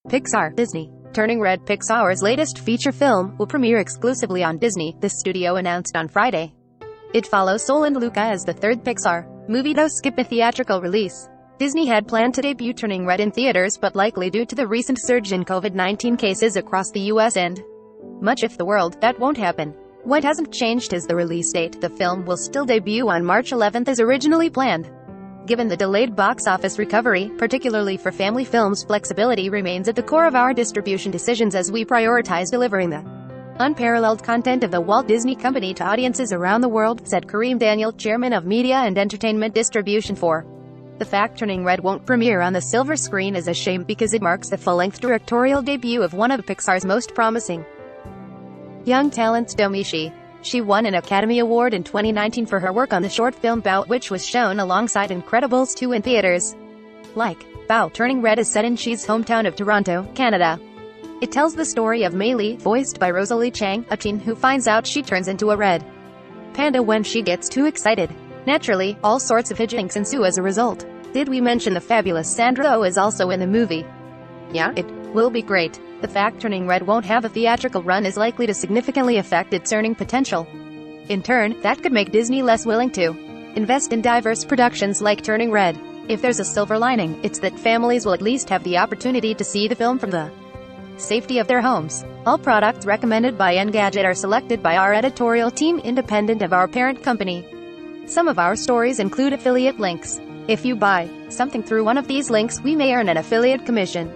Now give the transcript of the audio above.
Pixar, Disney. Turning Red, Pixar's latest feature film, will premiere exclusively on Disney, the studio announced on Friday. It follows Soul and Luca as the third Pixar movie to skip a theatrical release. Disney had planned to debut Turning Red in theaters, but likely due to the recent surge in COVID-19 cases across the US and much of the world, that won't happen. What hasn't changed is the release date. The film will still debut on March 11 as originally planned. Given the delayed box office recovery, particularly for family films, flexibility remains at the core of our distribution decisions as we prioritize delivering the unparalleled content of the Walt Disney Company to audiences around the world, said Kareem Daniel, chairman of Media and Entertainment Distribution for. The fact Turning Red won't premiere on the silver screen is a shame because it marks the full-length directorial debut of one of Pixar's most promising young talents, Domishi. She won an Academy Award in 2019 for her work on the short film Bao, which was shown alongside Incredibles 2 in theaters. Like Bao, Turning Red is set in Xi's hometown of Toronto, Canada. It tells the story of Mei Li, voiced by Rosalie Chang, a teen who finds out she turns into a red panda when she gets too excited. Naturally, all sorts of hijinks ensue as a result. Did we mention the fabulous Sandra Oh is also in the movie? Yeah, it will be great. The fact Turning Red won't have a theatrical run is likely to significantly affect its earning potential. In turn, that could make Disney less willing to invest in diverse productions like Turning Red. If there's a silver lining, it's that families will at least have the opportunity to see the film from the safety of their homes. All products recommended by Engadget are selected by our editorial team independent of our parent company. Some of our stories include affiliate links. If you buy something through one of these links, we may earn an affiliate commission.